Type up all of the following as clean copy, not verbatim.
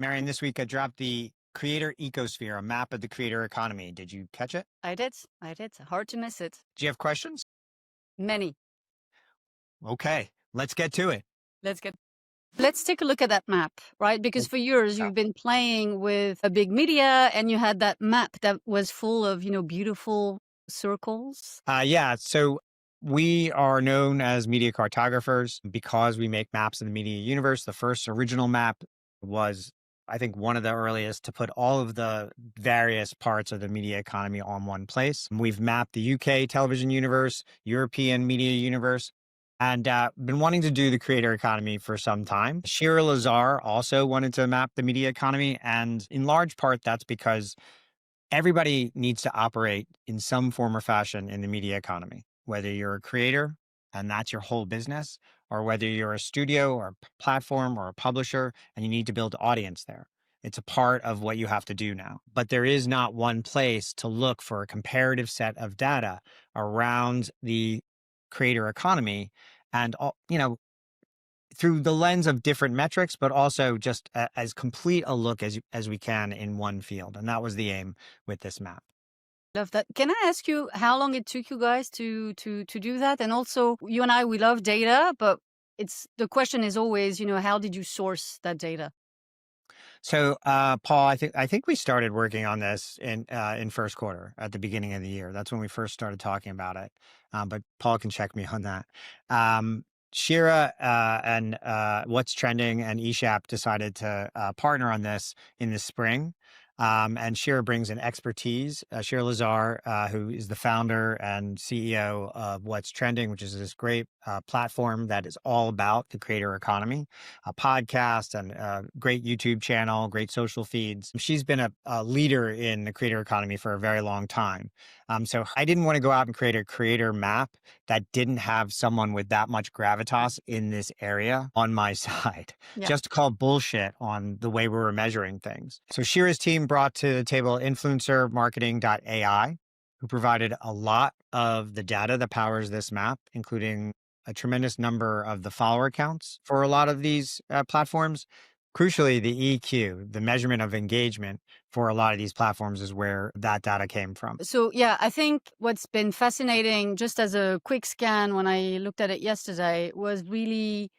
Marion, this week I dropped the Creator Ecosphere, a map of the creator economy. Did you catch it? I did. I did. Hard to miss it. Do you have questions? Many. Okay, let's get to it. Let's get. Let's take a look at that map, right? Because Let's for years go. you've been playing with a big media and you had that map that was full of, beautiful circles. Yeah, so we are known as media cartographers because we make maps of the media universe. The first original map was, I think, one of the earliest to put all of the various parts of the media economy on one place. We've mapped the UK television universe, European media universe, and been wanting to do the creator economy for some time. Shira Lazar also wanted to map the media economy, and in large part, that's because everybody needs to operate in some form or fashion in the media economy, whether you're a creator and that's your whole business, or whether you're a studio or a platform or a publisher and you need to build audience there. It's a part of what you have to do now. But there is not one place to look for a comparative set of data around the creator economy and through the lens of different metrics, but also just as complete a look as we can in one field. And that was the aim with this map. Love that. Can I ask you how long it took you guys to do that? And also, you and I, we love data, but it's the question is always, how did you source that data? So, Paul, I think we started working on this in first quarter at the beginning of the year. That's when we first started talking about it. But Paul can check me on that. Shira and What's Trending and ESHAP decided to partner on this in the spring. And Shira brings an expertise. Shira Lazar, who is the founder and CEO of What's Trending, which is this great platform that is all about the creator economy, a podcast and a great YouTube channel, great social feeds. She's been a leader in the creator economy for a very long time. So I didn't want to go out and create a creator map that didn't have someone with that much gravitas in this area on my side, Yeah. just to call bullshit on the way we were measuring things. So Shira's team brought to the table influencer marketing.ai, who provided a lot of the data that powers this map, including a tremendous number of the follower counts for a lot of these platforms. Crucially, the EQ, the measurement of engagement for a lot of these platforms, is where that data came from. So, yeah, I think what's been fascinating, just as a quick scan when I looked at it yesterday, was really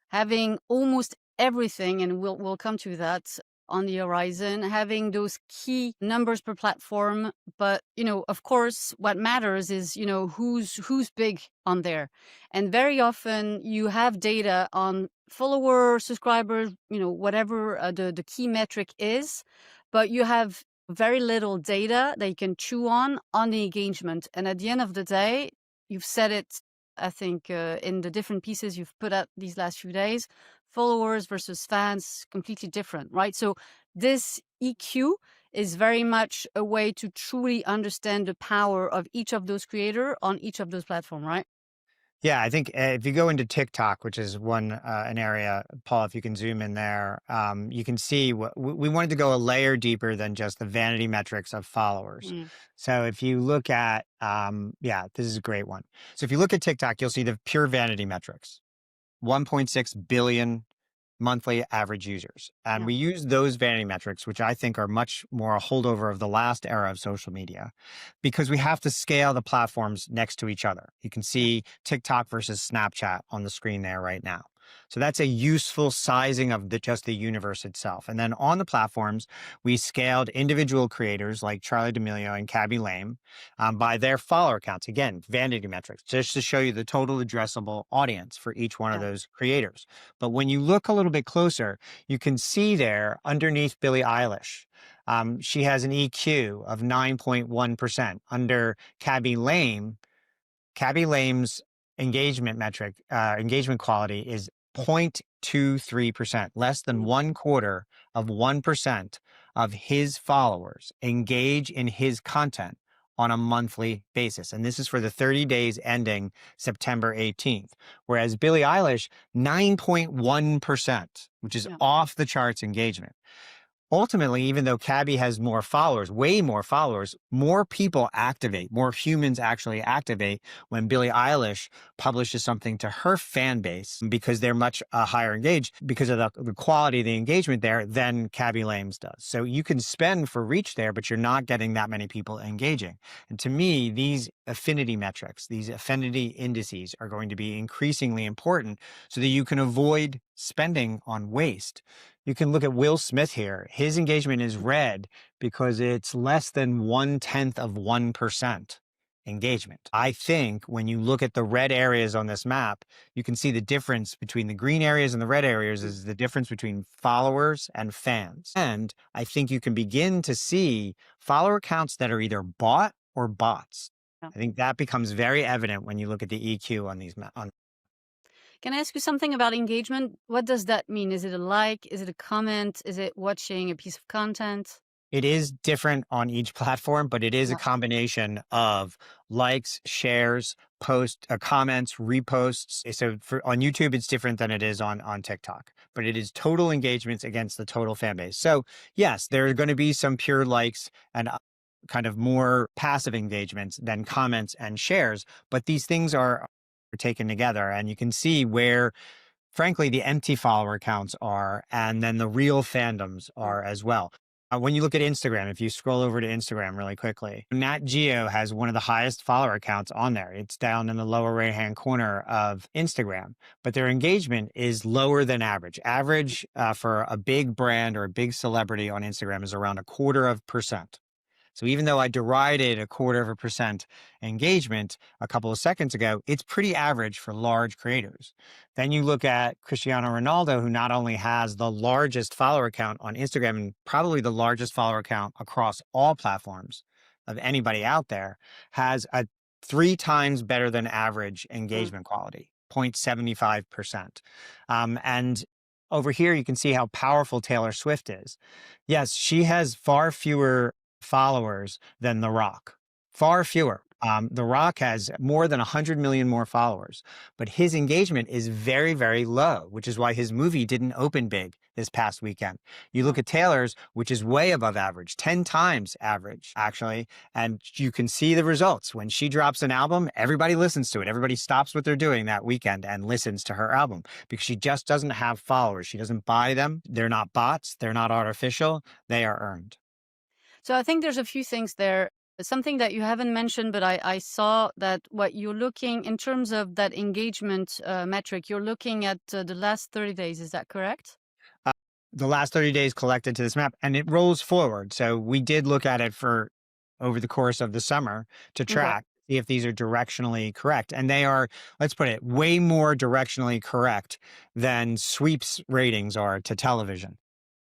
having almost everything, and we'll come to that on the horizon, having those key numbers per platform. But, of course, what matters is, who's big on there. And very often you have data on followers, subscribers, whatever the key metric is, but you have very little data that you can chew on the engagement. And at the end of the day, you've said it, I think, in the different pieces you've put out these last few days, followers versus fans, completely different, right? So this EQ is very much a way to truly understand the power of each of those creators on each of those platforms, right? Yeah, I think if you go into TikTok, which is an area, Paul, if you can zoom in there, you can see what we wanted to go a layer deeper than just the vanity metrics of followers. Mm. So if you look at, yeah, this is a great one. So if you look at TikTok, you'll see the pure vanity metrics, 1.6 billion monthly average users. And Yeah. we use those vanity metrics, which I think are much more a holdover of the last era of social media, because we have to scale the platforms next to each other. You can Yeah. see TikTok versus Snapchat on the screen there right now. So that's a useful sizing of just the universe itself. And then on the platforms, we scaled individual creators like Charlie D'Amelio and Cabby Lame by their follower counts. Again, vanity metrics, just to show you the total addressable audience for each one of Yeah. those creators. But when you look a little bit closer, you can see there underneath Billie Eilish, she has an EQ of 9.1%. Under Cabby Lame's engagement metric, engagement quality is 0.23%, less than Mm. 1/4 of 1% of his followers engage in his content on a monthly basis. And this is for the 30 days ending September 18th. Whereas Billie Eilish, 9.1%, which is Yeah. off the charts engagement. ultimately, even though Cabby has more followers, way more followers, more people activate, more humans actually activate when Billie Eilish publishes something to her fan base because they're much higher engaged because of the quality of the engagement there than Cabby Lames does. So you can spend for reach there, but you're not getting that many people engaging. And to me, these affinity metrics, these affinity indices are going to be increasingly important so that you can avoid spending on waste. You can look at Will Smith here. His engagement is red because it's less than 1/10 of 1% engagement. I think when you look at the red areas on this map, you can see the difference between the green areas and the red areas is the difference between followers and fans. And I think you can begin to see follower counts that are either bought or bots. Yeah. I think that becomes very evident when you look at the EQ on these on. Can I ask you something about engagement? What does that mean? Is it a like? Is it a comment? Is it watching a piece of content? It is different on each platform, but it is a Yeah. combination of likes, shares, comments, reposts. So for on YouTube, it's different than it is on TikTok, but it is total engagements against the total fan base. So yes, there are going to be some pure likes and kind of more passive engagements than comments and shares, but these things are taken together, and you can see where frankly, the empty follower counts are, and then the real fandoms Mm. are as well. When you look at Instagram, if you scroll over to Instagram really quickly, Nat Geo has one of the highest follower accounts on there. It's down in the lower right hand corner of Instagram, but their engagement is lower than average. Average for a big brand or a big celebrity on Instagram is around 1/4%. So even though I derided 1/4% engagement a couple of seconds ago, it's pretty average for large creators. Then you look at Cristiano Ronaldo, who not only has the largest follower count on Instagram and probably the largest follower count across all platforms of anybody out there, has a 3 times better than average Mm. engagement quality, 0.75%. And over here, you can see how powerful Taylor Swift is. Yes, she has far fewer followers than The Rock. Far fewer. The Rock has more than 100 million more followers, but his engagement is very, very low, which is why his movie didn't open big this past weekend. You look Mm. at Taylor's, which is way above average, 10 times average, actually, and you can see the results. When she drops an album, everybody listens to it. Everybody stops what they're doing that weekend and listens to her album because she just doesn't have followers. She doesn't buy them. They're not bots. They're not artificial. They are earned. So I think there's a few things there. Something that you haven't mentioned, but I saw that what you're looking in terms of that engagement metric, you're looking at the last 30 days. Is that correct? uh, the last 30 days collected to this map, and it rolls forward. So we did look at it for over the course of the summer to Okay. track, see if these are directionally correct. And they are, let's put it, way more directionally correct than sweeps ratings are to television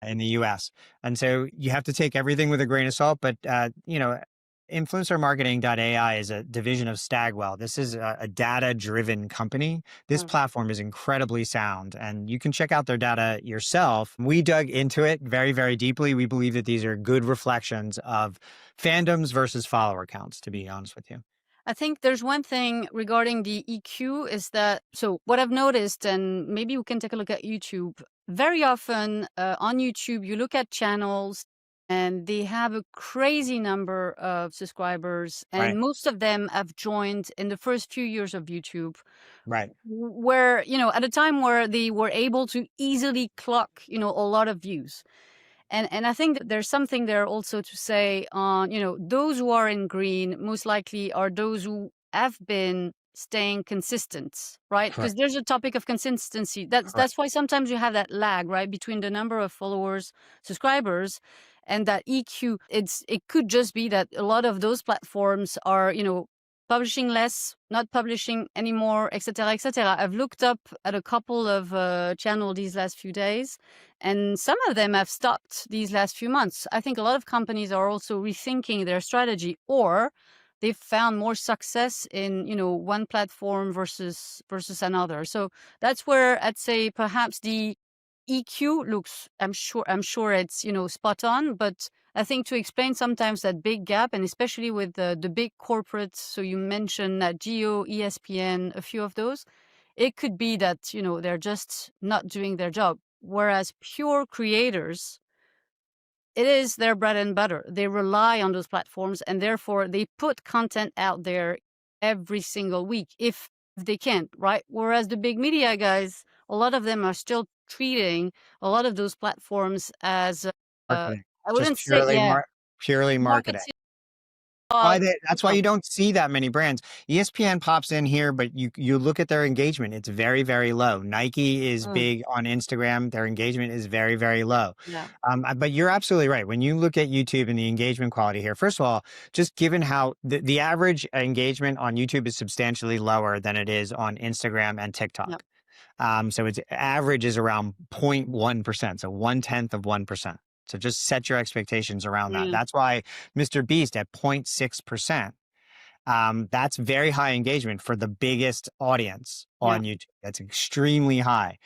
in the US. And so you have to take everything with a grain of salt, but influencermarketing.ai is a division of Stagwell. This is a data-driven company. This Mm. platform is incredibly sound, and you can check out their data yourself. We dug into it very, very deeply. We believe that these are good reflections of fandoms versus follower counts, to be honest with you. I think there's one thing regarding the EQ is that, so what I've noticed, and maybe we can take a look at YouTube. Very often on YouTube, you look at channels and they have a crazy number of subscribers, and Right, most of them have joined in the first few years of YouTube, right, where, at a time where they were able to easily clock, a lot of views. And I think that there's something there also to say on, those who are in green most likely are those who have been staying consistent, right? Because correct, there's a topic of consistency. That's correct, that's why sometimes you have that lag, right, between the number of followers, subscribers, and that EQ. It could just be that a lot of those platforms are, publishing less, not publishing anymore, etc., etc. I've looked up at a couple of channel these last few days, and some of them have stopped these last few months. I think a lot of companies are also rethinking their strategy, or they've found more success in, one platform versus another. So that's where I'd say perhaps the EQ looks, I'm sure it's, spot on, but I think to explain sometimes that big gap, and especially with the big corporates, so you mentioned that Geo, ESPN, a few of those, it could be that, they're just not doing their job. Whereas pure creators, it is their bread and butter. They rely on those platforms, and therefore they put content out there every single week if they can, right? Whereas the big media guys, a lot of them are still treating a lot of those platforms as, Marketing. I Just wouldn't say, yeah, purely marketing. marketing, That's why you don't see that many brands. ESPN pops in here, but you look at their engagement, it's very, very low. Nike is mm, big on Instagram. Their engagement is very, very low. yeah, But you're absolutely right. When you look at YouTube and the engagement quality here, first of all, just given how the average engagement on YouTube is substantially lower than it is on Instagram and yeah, TikTok. So its average is around 0.1%, so 1/10 of 1%. So just set your expectations around that. yeah, That's why Mr. Beast at 0.6%. That's very high engagement for the biggest audience yeah, on YouTube. That's extremely high.